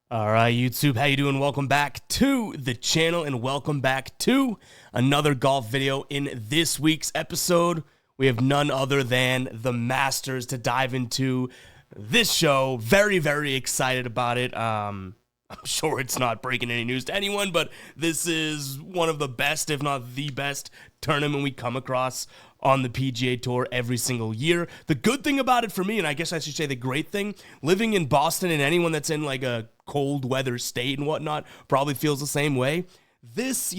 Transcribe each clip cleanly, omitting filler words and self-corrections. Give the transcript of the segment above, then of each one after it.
All right, YouTube, how you doing? Welcome back to the channel and welcome back to another golf video. In this week's episode, we have none other than the Masters to dive into this show. Very, very excited about it. I'm sure it's not breaking any news to anyone, but this is one of the best, if not the best, tournament we come across on the PGA Tour every single year. The good thing about it for me, and I guess I should say the great thing, living in Boston and anyone that's in like a cold weather state and whatnot probably feels the same way. This,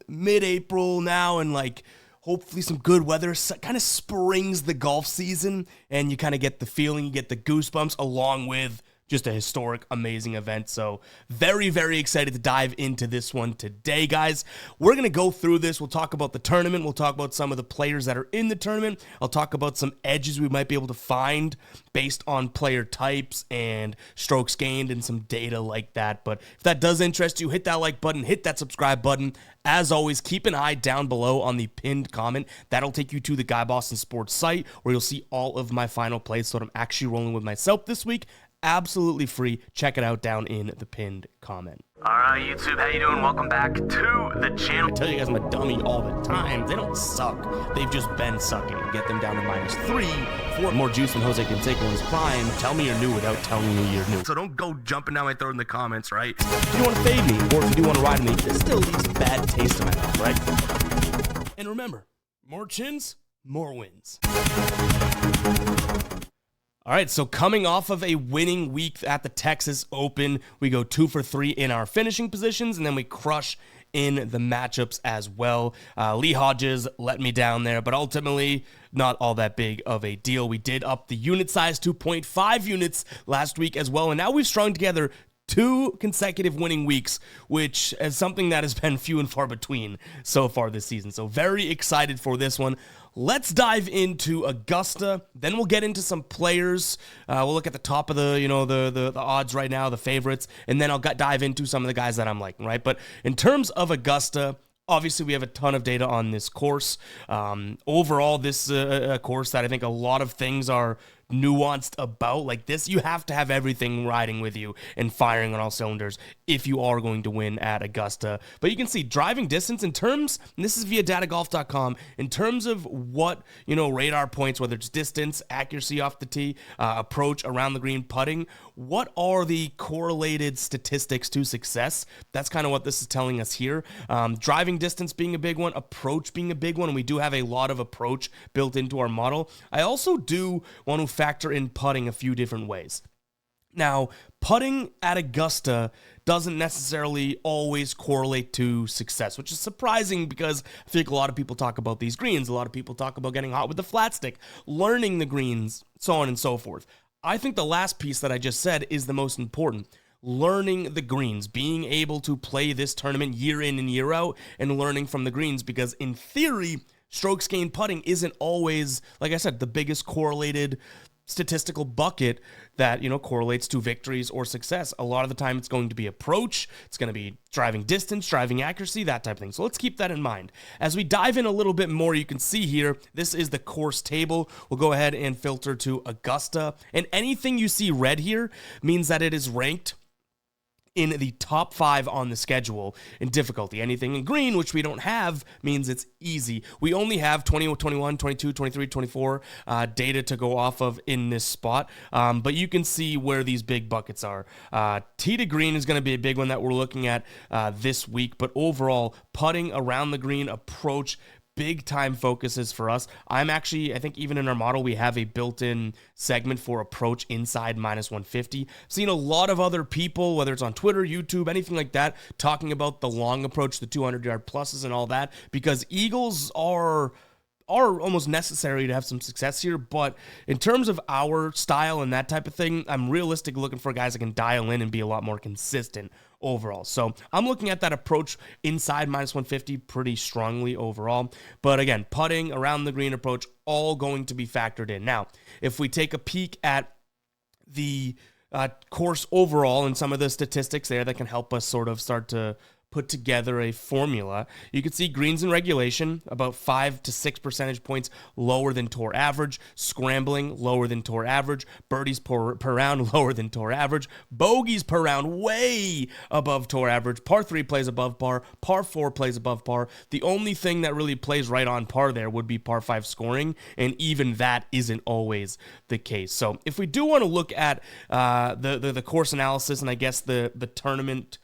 mid-April now and like hopefully some good weather kind of springs the golf season and you kind of get the feeling, you get the goosebumps along with just a historic, amazing event. So very, very excited to dive into this one today, guys. We're going to go through this. We'll talk about the tournament. We'll talk about some of the players that are in the tournament. I'll talk about some edges we might be able to find based on player types and strokes gained and some data like that. But if that does interest you, hit that like button, hit that subscribe button. As always, keep an eye down below on the pinned comment. That'll take you to the Guy Boston Sports site where you'll see all of my final plays. So I'm actually rolling with myself this week. Absolutely free. Check it out down in the pinned comment. All right, YouTube, how you doing? Welcome back to the channel. I tell you guys I'm a dummy all the time. They don't suck. They've just been sucking. Get them down to -3, 4 more juice than Jose Canseco in his prime. Tell me you're new without telling me you're new. So don't go jumping down my throat in the comments, right? If you want to fade me, or if you do want to ride me, this still leaves a bad taste in my mouth, right? And remember, more chins, more wins. All right, so coming off of a winning week at the Texas Open, we go 2 for 3 in our finishing positions, and then we crush in the matchups as well. Lee Hodges let me down there, but ultimately not all that big of a deal. We did up the unit size to 0.5 units last week as well, and now we've strung together 2 consecutive winning weeks, which is something that has been few and far between so far this season. So very excited for this one. Let's dive into Augusta. Then we'll get into some players. We'll look at the top of the odds right now, the favorites, and then I'll dive into some of the guys that I'm liking, right? But in terms of Augusta, obviously, we have a ton of data on this course. Overall, this a course that I think a lot of things are nuanced about. Like this, you have to have everything riding with you and firing on all cylinders if you are going to win at Augusta. But you can see driving distance in terms, and this is via datagolf.com, in terms of what, radar points, whether it's distance, accuracy off the tee, approach around the green, putting, what are the correlated statistics to success? That's kind of what this is telling us here. Driving distance being a big one, approach being a big one, and we do have a lot of approach built into our model. I also do want to factor in putting a few different ways. Now, putting at Augusta doesn't necessarily always correlate to success, which is surprising because I feel like a lot of people talk about these greens. A lot of people talk about getting hot with the flat stick, learning the greens, so on and so forth. I think the last piece that I just said is the most important. Learning the greens, being able to play this tournament year in and year out and learning from the greens, because in theory, strokes gained putting isn't always, like I said, the biggest correlated statistical bucket that, correlates to victories or success. A lot of the time it's going to be approach, it's going to be driving distance, driving accuracy, that type of thing. So let's keep that in mind. As we dive in a little bit more, you can see here, this is the course table. We'll go ahead and filter to Augusta. And anything you see red here means that it is ranked in the top 5 on the schedule in difficulty. Anything in green, which we don't have, means it's easy. We only have 20, 21, 22, 23, 24 data to go off of in this spot, but you can see where these big buckets are. Tee to green is going to be a big one that we're looking at this week, but overall, putting around the green, approach, big time focuses for us. I think even in our model, we have a built-in segment for approach inside -150. Seen a lot of other people, whether it's on Twitter, YouTube, anything like that, talking about the long approach, the 200-yard pluses and all that, because eagles are almost necessary to have some success here. But in terms of our style and that type of thing, I'm realistic looking for guys that can dial in and be a lot more consistent overall. So I'm looking at that approach inside -150 pretty strongly overall. But again, putting around the green approach, all going to be factored in. Now, if we take a peek at the course overall and some of the statistics there that can help us sort of start to put together a formula. You can see greens in regulation, about 5 to 6 percentage points lower than tour average, scrambling lower than tour average, birdies per round lower than tour average, bogeys per round way above tour average, par 3 plays above par, par 4 plays above par. The only thing that really plays right on par there would be par 5 scoring, and even that isn't always the case. So if we do want to look at the course analysis and I guess the tournament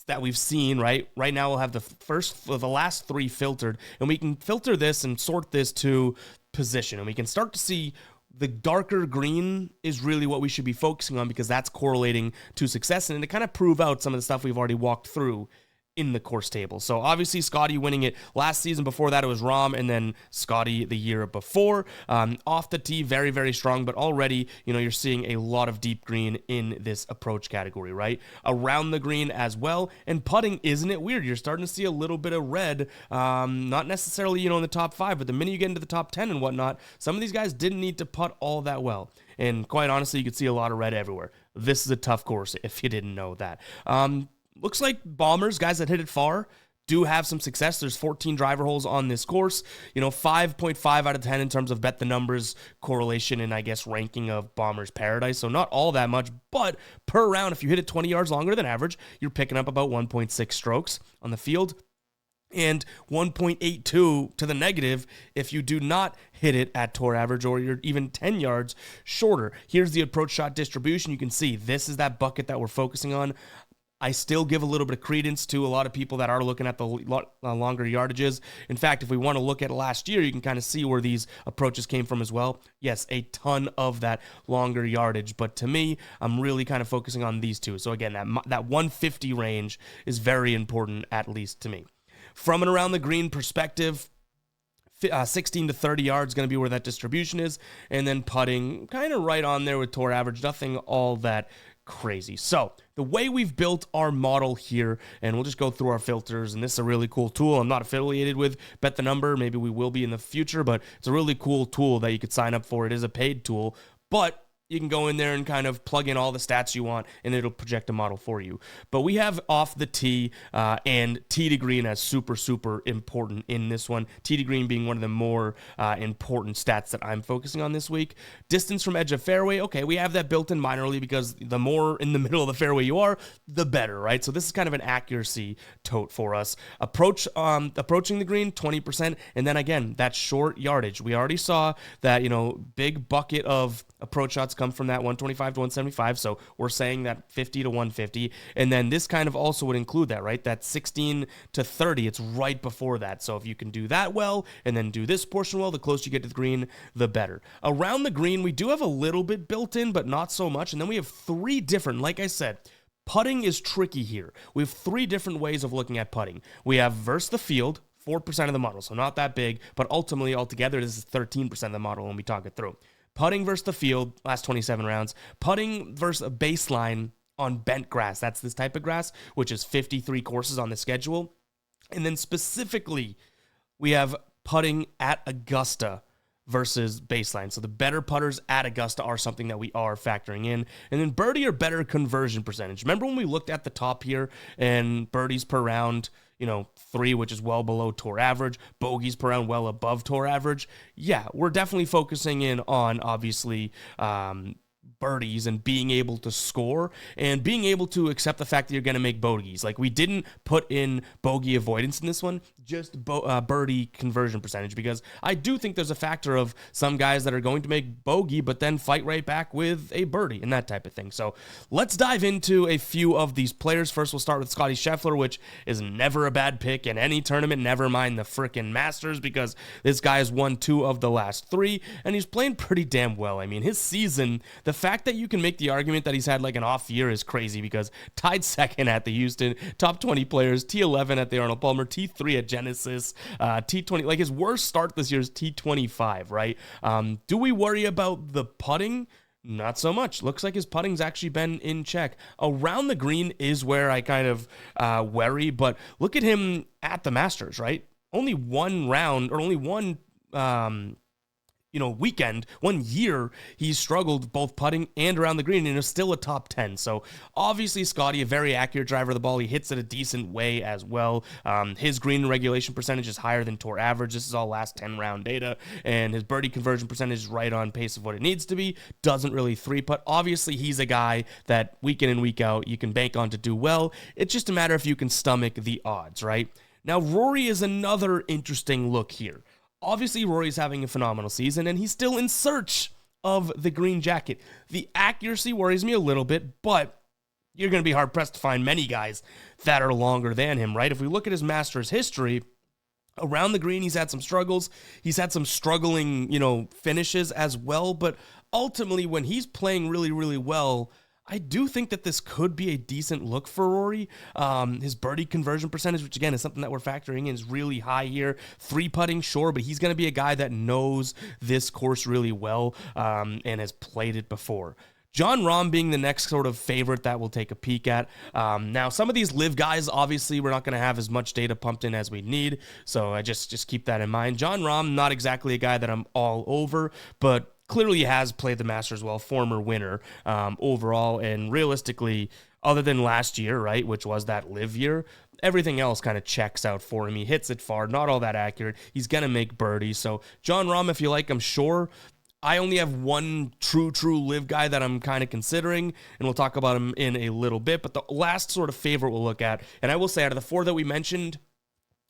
that we've seen, right now we'll have the last 3 filtered, and we can filter this and sort this to position, and we can start to see the darker green is really what we should be focusing on because that's correlating to success, and to kind of prove out some of the stuff we've already walked through in the course table. So obviously Scotty winning it last season. Before that it was Rahm, and then Scotty the year before. Off the tee, very, very strong, but already, you're seeing a lot of deep green in this approach category, right? Around the green as well, and putting, isn't it weird? You're starting to see a little bit of red, not necessarily, in the top 5, but the minute you get into the top 10 and whatnot, some of these guys didn't need to putt all that well. And quite honestly, you could see a lot of red everywhere. This is a tough course if you didn't know that. Looks like bombers, guys that hit it far, do have some success. There's 14 driver holes on this course. 5.5 out of 10 in terms of bet the numbers correlation and I guess ranking of Bombers Paradise. So not all that much, but per round, if you hit it 20 yards longer than average, you're picking up about 1.6 strokes on the field, and 1.82 to the negative if you do not hit it at tour average or you're even 10 yards shorter. Here's the approach shot distribution. You can see this is that bucket that we're focusing on. I still give a little bit of credence to a lot of people that are looking at the longer yardages. In fact, if we want to look at last year, you can kind of see where these approaches came from as well. Yes, a ton of that longer yardage. But to me, I'm really kind of focusing on these two. So again, that 150 range is very important, at least to me. From and around the green perspective, 16 to 30 yards going to be where that distribution is. And then putting kind of right on there with tour average, nothing all that crazy. So the way we've built our model here, and we'll just go through our filters, and this is a really cool tool. I'm not affiliated with Bet the Number. Maybe we will be in the future, but it's a really cool tool that you could sign up for. It is a paid tool, but you can go in there and kind of plug in all the stats you want, and it'll project a model for you. But we have off the tee and tee to green as super, super important in this one. Tee to green being one of the more important stats that I'm focusing on this week. Distance from edge of fairway. Okay, we have that built in minorly because the more in the middle of the fairway you are, the better, right? So this is kind of an accuracy tote for us. Approaching the green, 20%. And then again, that short yardage. We already saw that, big bucket of approach shots come from that 125 to 175, so we're saying that 50 to 150, and then this kind of also would include that, right? That 16 to 30, it's right before that. So if you can do that well, and then do this portion well, the closer you get to the green, the better. Around the green, we do have a little bit built in, but not so much, and then we have 3 different, like I said, putting is tricky here. We have 3 different ways of looking at putting. We have versus the field, 4% of the model, so not that big, but ultimately altogether, this is 13% of the model when we talk it through. Putting versus the field, last 27 rounds. Putting versus a baseline on bent grass. That's this type of grass, which is 53 courses on the schedule. And then specifically, we have putting at Augusta versus baseline. So the better putters at Augusta are something that we are factoring in. And then birdie or better conversion percentage. Remember when we looked at the top here and birdies per round, 3, which is well below tour average, bogeys per round well above tour average. Yeah, we're definitely focusing in on, obviously, birdies and being able to score and being able to accept the fact that you're going to make bogeys. Like, we didn't put in bogey avoidance in this one, just birdie conversion percentage, because I do think there's a factor of some guys that are going to make bogey but then fight right back with a birdie and that type of thing. So let's dive into a few of these players. First, we'll start with Scotty Scheffler, which is never a bad pick in any tournament, never mind the frickin' Masters, because this guy has won 2 of the last 3, and he's playing pretty damn well. I mean, his season, the fact that you can make the argument that he's had like an off year is crazy, because tied second at the Houston, top 20 players, T11 at the Arnold Palmer, T3 at Genesis, T20, like his worst start this year is T25, right? Do we worry about the putting? Not so much. Looks like his putting's actually been in check. Around the green is where I kind of worry, but look at him at the Masters, right? Only one round, or only one weekend, 1 year, he's struggled both putting and around the green and is still a top 10. So obviously Scotty, a very accurate driver of the ball. He hits it a decent way as well. His green regulation percentage is higher than tour average. This is all last 10 round data, and his birdie conversion percentage is right on pace of what it needs to be. Doesn't really three putt. Obviously he's a guy that week in and week out you can bank on to do well. It's just a matter if you can stomach the odds, right? Now Rory is another interesting look here. Obviously, Rory's having a phenomenal season, and he's still in search of the green jacket. The accuracy worries me a little bit, but you're going to be hard-pressed to find many guys that are longer than him, right? If we look at his Masters history, around the green, he's had some struggles. He's had some struggling, finishes as well, but ultimately, when he's playing really, really well, I do think that this could be a decent look for Rory. His birdie conversion percentage, which again is something that we're factoring in, is really high here. Three putting, sure, but he's going to be a guy that knows this course really well and has played it before. Jon Rahm being the next sort of favorite that we'll take a peek at. Now, some of these live guys, obviously, we're not going to have as much data pumped in as we need, so I just keep that in mind. Jon Rahm, not exactly a guy that I'm all over, but clearly has played the Masters well, former winner overall, and realistically, other than last year, right, which was that live year, everything else kind of checks out for him. He hits it far, not all that accurate. He's going to make birdies. So Jon Rahm, if you like, I'm sure. I only have one true live guy that I'm kind of considering, and we'll talk about him in a little bit. But the last sort of favorite we'll look at, and I will say out of the four that we mentioned,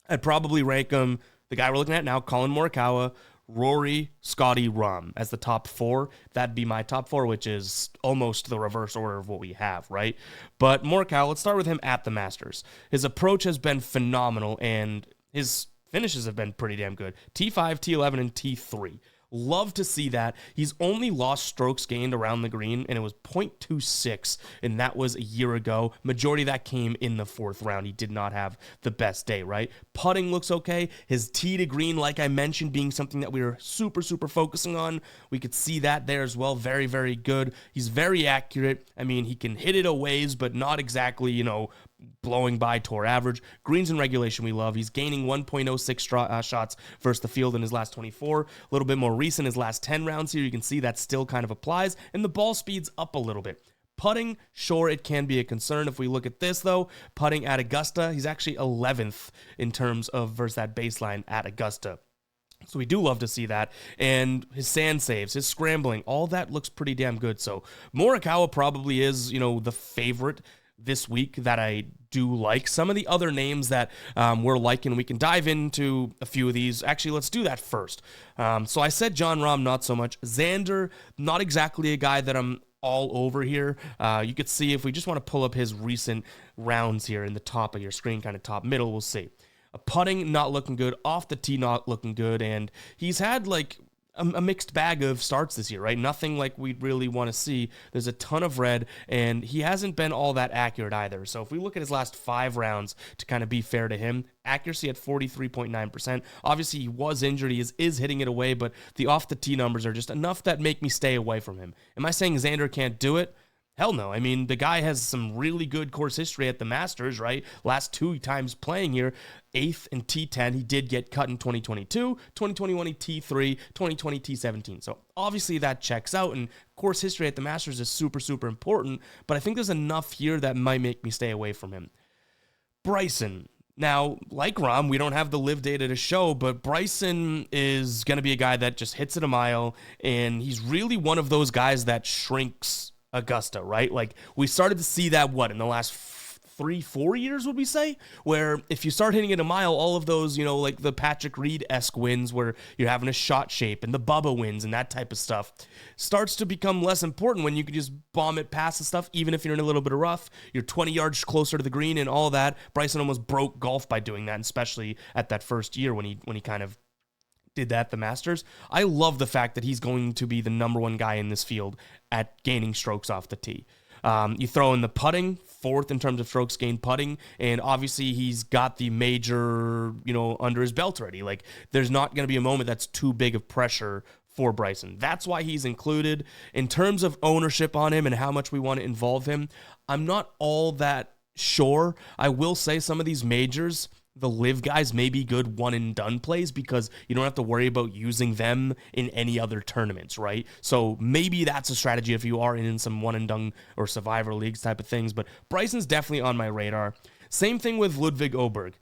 I'd probably rank him, the guy we're looking at now, Collin Morikawa, Rory, Scotty, Rahm as the top four. That'd be my top four, which is almost the reverse order of what we have, right? But Morikawa, let's start with him at the Masters. His approach has been phenomenal, and his finishes have been pretty damn good. T5, T11, and T3. Love to see that. He's only lost strokes gained around the green, and it was 0.26, and that was a year ago. Majority of that came in the fourth round. He did not have the best day, right? Putting looks okay. His tee to green, like I mentioned, being something that we were super focusing on. We could see that there as well. Very, very good. He's very accurate. I mean, he can hit it a ways, but not exactly, blowing by tour average. Greens in regulation we love. He's gaining 1.06 shots versus the field in his last 24. A little bit more recent, his last 10 rounds here. You can see that still kind of applies, and the ball speed's up a little bit. Putting, sure, it can be a concern. If we look at this, though, putting at Augusta, he's actually 11th in terms of versus that baseline at Augusta. So we do love to see that. And his sand saves, his scrambling, all that looks pretty damn good. So Morikawa probably is, the favorite this week that I do like. Some of the other names that we're liking, we can dive into a few of these. Actually, let's do that first. So I said Jon Rahm, not so much. Xander, not exactly a guy that I'm all over here. You could see if we just want to pull up his recent rounds here in the top of your screen, kind of top middle, we'll see. Putting, not looking good. Off the tee, not looking good. And he's had like a mixed bag of starts this year, right? Nothing like we'd really want to see. There's a ton of red, and he hasn't been all that accurate either. So if we look at his last 5 rounds, to kind of be fair to him, accuracy at 43.9%. Obviously, he was injured. He is hitting it away, but the off-the-tee numbers are just enough that make me stay away from him. Am I saying Xander can't do it? Hell no. I mean, the guy has some really good course history at the Masters, right? Last 2 times playing here, 8th and T10. He did get cut in 2022, 2021 he T3, 2020 T17. So obviously that checks out, and course history at the Masters is super important, but I think there's enough here that might make me stay away from him. Bryson. Now, like Rahm, we don't have the live data to show, but Bryson is going to be a guy that just hits it a mile, and he's really one of those guys that shrinks Augusta, right? Like, we started to see that, in the last 3-4 years, would we say? Where if you start hitting it a mile, all of those, like the Patrick Reed-esque wins where you're having a shot shape and the Bubba wins and that type of stuff starts to become less important when you can just bomb it past the stuff, even if you're in a little bit of rough. You're 20 yards closer to the green and all that. Bryson almost broke golf by doing that, especially at that first year when he kind of did that at the Masters. I love the fact that he's going to be the number one guy in this field at gaining strokes off the tee. You throw in the putting, 4th in terms of strokes gained putting, and obviously he's got the major, under his belt already. Like, there's not going to be a moment that's too big of pressure for Bryson. That's why he's included. In terms of ownership on him and how much we want to involve him, I'm not all that sure. I will say some of these majors, the live guys may be good one and done plays because you don't have to worry about using them in any other tournaments, right? So maybe that's a strategy if you are in some one and done or survivor leagues type of things. But Bryson's definitely on my radar. Same thing with Ludwig Oberg.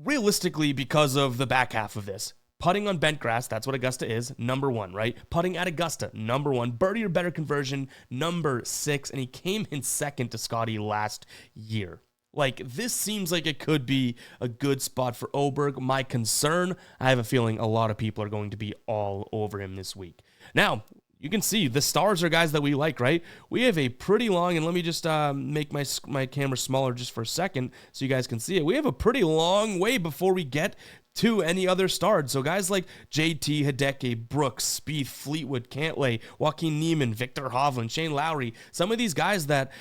Realistically, because of the back half of this, putting on bent grass, that's what Augusta is, number 1, right? Putting at Augusta, number 1. Birdie or better conversion, number 6. And he came in second to Scotty last year. Like, this seems like it could be a good spot for Oberg. My concern, I have a feeling a lot of people are going to be all over him this week. Now, you can see the stars are guys that we like, right? We have a pretty long, and let me just make my camera smaller just for a second so you guys can see it. We have a pretty long way before we get to any other stars. So guys like JT, Hideki, Brooks, Spieth, Fleetwood, Cantlay, Joaquin Niemann, Victor Hovland, Shane Lowry, some of these guys that,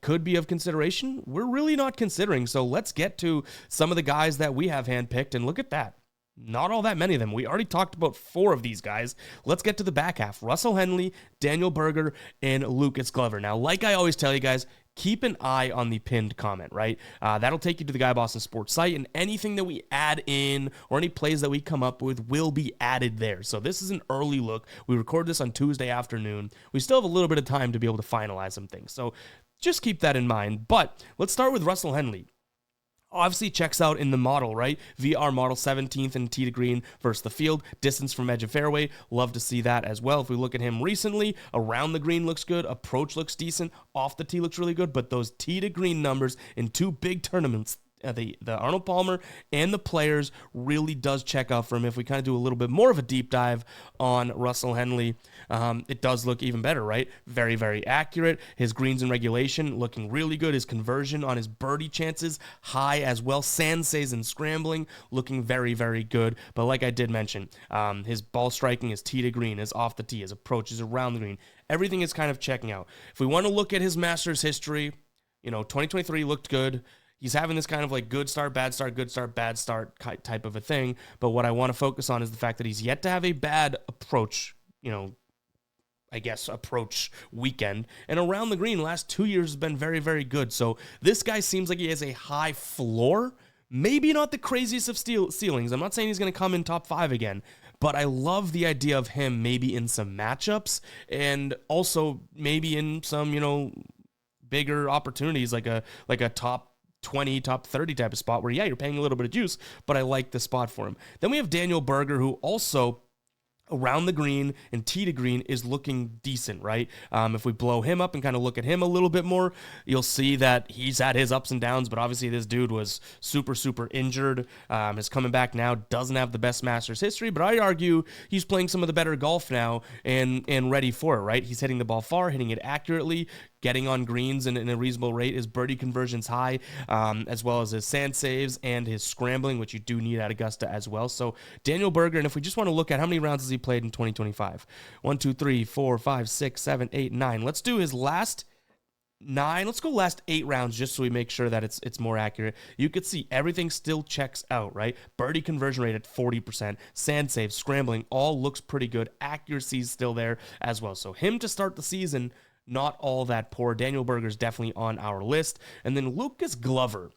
could be of consideration, we're really not considering. So let's get to some of the guys that we have handpicked, and look at that. Not all that many of them. We already talked about 4 of these guys. Let's get to the back half. Russell Henley, Daniel Berger, and Lucas Glover. Now, like I always tell you guys, keep an eye on the pinned comment, right? That'll take you to the Guy Boston Sports site, and anything that we add in or any plays that we come up with will be added there. So this is an early look. We record this on Tuesday afternoon. We still have a little bit of time to be able to finalize some things. So just keep that in mind. But let's start with Russell Henley. Obviously checks out in the model, right? VR model 17th and tee to green versus the field. Distance from edge of fairway. Love to see that as well. If we look at him recently, around the green looks good. Approach looks decent. Off the tee looks really good. But those tee to green numbers in 2 big tournaments, the Arnold Palmer and the Players, really does check out for him. If we kind of do a little bit more of a deep dive on Russell Henley, it does look even better, right? Very, very accurate. His greens in regulation looking really good. His conversion on his birdie chances high as well. Sand saves and scrambling looking very, very good. But like I did mention, his ball striking, his tee to green, his off the tee, his approach, his around the green, everything is kind of checking out. If we want to look at his Masters history, 2023 looked good. He's having this kind of like good start, bad start, good start, bad start type of a thing. But what I want to focus on is the fact that he's yet to have a bad approach, approach weekend. And around the green, last 2 years has been very, very good. So this guy seems like he has a high floor. Maybe not the craziest of ceilings. I'm not saying he's going to come in top 5 again. But I love the idea of him maybe in some matchups and also maybe in some, bigger opportunities like a top 20, top 30 type of spot where, you're paying a little bit of juice, but I like the spot for him. Then we have Daniel Berger, who also around the green and tee to green is looking decent, right? If we blow him up and kind of look at him a little bit more, you'll see that he's had his ups and downs, but obviously this dude was super, super injured. Is coming back now, doesn't have the best Masters history, but I argue he's playing some of the better golf now and ready for it, right? He's hitting the ball far, hitting it accurately, getting on greens in a reasonable rate. His birdie conversion's high, as well as his sand saves and his scrambling, which you do need at Augusta as well. So Daniel Berger, and if we just want to look at how many rounds has he played in 2025? 1, 2, 3, 4, 5, 6, 7, 8, 9. Let's do his last 9. Let's go last 8 rounds just so we make sure that it's more accurate. You could see everything still checks out, right? Birdie conversion rate at 40%, sand save, scrambling, all looks pretty good. Accuracy's still there as well. So him to start the season, not all that poor. Daniel Berger's definitely on our list. And then Lucas Glover.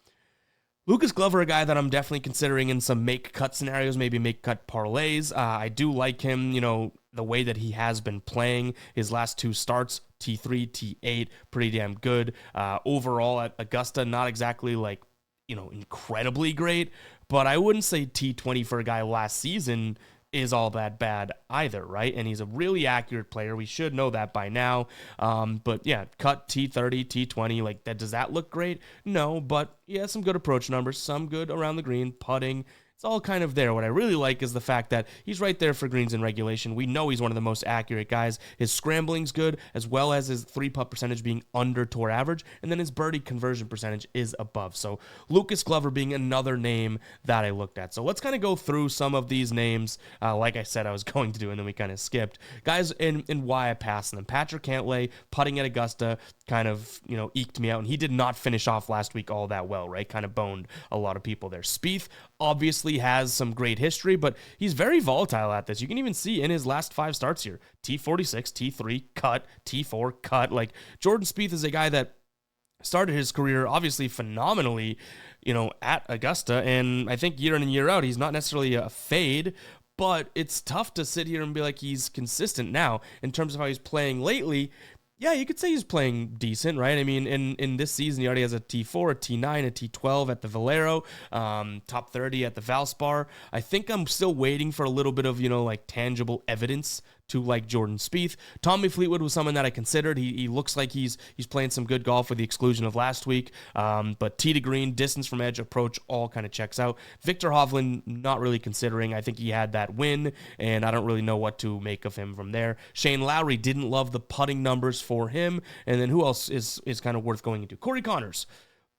Lucas Glover, a guy that I'm definitely considering in some make-cut scenarios, maybe make-cut parlays. I do like him, the way that he has been playing. His last 2 starts, T3, T8, pretty damn good. Overall at Augusta, not exactly like, incredibly great, but I wouldn't say T20 for a guy last season is all that bad either, right? And he's a really accurate player. We should know that by now. But yeah, cut T30, T20, like that. Does that look great? No, but yeah, some good approach numbers, some good around the green, putting. It's all kind of there. What I really like is the fact that he's right there for greens in regulation. We know he's one of the most accurate guys. His scrambling's good, as well as his 3-putt percentage being under tour average, and then his birdie conversion percentage is above. So Lucas Glover being another name that I looked at. So let's kind of go through some of these names, like I said I was going to do, and then we kind of skipped. Guys, and why I passed them. Patrick Cantlay, putting at Augusta, kind of, eked me out, and he did not finish off last week all that well, right? Kind of boned a lot of people there. Spieth, obviously has some great history, but he's very volatile at this. You can even see in his last 5 starts here, T46, T3, cut, T4, cut. Like, Jordan Spieth is a guy that started his career obviously phenomenally, at Augusta. And I think year in and year out, he's not necessarily a fade, but it's tough to sit here and be like he's consistent now in terms of how he's playing lately. Yeah, you could say he's playing decent, right? I mean, in this season, he already has a T4, a T9, a T12 at the Valero, top 30 at the Valspar. I think I'm still waiting for a little bit of, tangible evidence to like Jordan Spieth. Tommy Fleetwood was someone that I considered. He looks like he's playing some good golf with the exclusion of last week. But tee to green, distance from edge, approach, all kind of checks out. Victor Hovland, not really considering. I think he had that win, and I don't really know what to make of him from there. Shane Lowry, didn't love the putting numbers for him. And then who else is kind of worth going into? Corey Connors.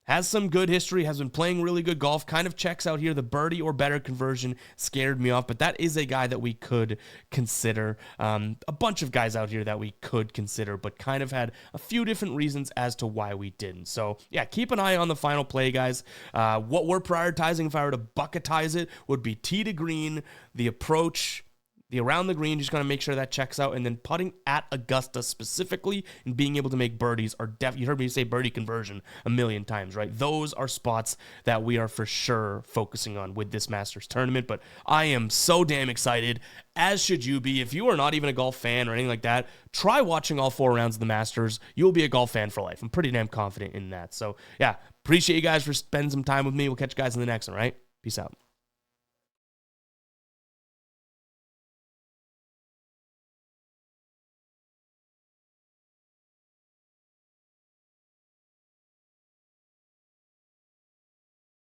Has some good history, has been playing really good golf, kind of checks out here. The birdie or better conversion scared me off, but that is a guy that we could consider. A bunch of guys out here that we could consider, but kind of had a few different reasons as to why we didn't. So, yeah, keep an eye on the final play, guys. What we're prioritizing, if I were to bucketize it, would be tee to green, the approach, the around the green, just got to make sure that checks out. And then putting at Augusta specifically and being able to make birdies are you heard me say birdie conversion a million times, right? Those are spots that we are for sure focusing on with this Masters tournament. But I am so damn excited, as should you be. If you are not even a golf fan or anything like that, try watching all 4 rounds of the Masters. You'll be a golf fan for life. I'm pretty damn confident in that. So, yeah, appreciate you guys for spending some time with me. We'll catch you guys in the next one, right? Peace out.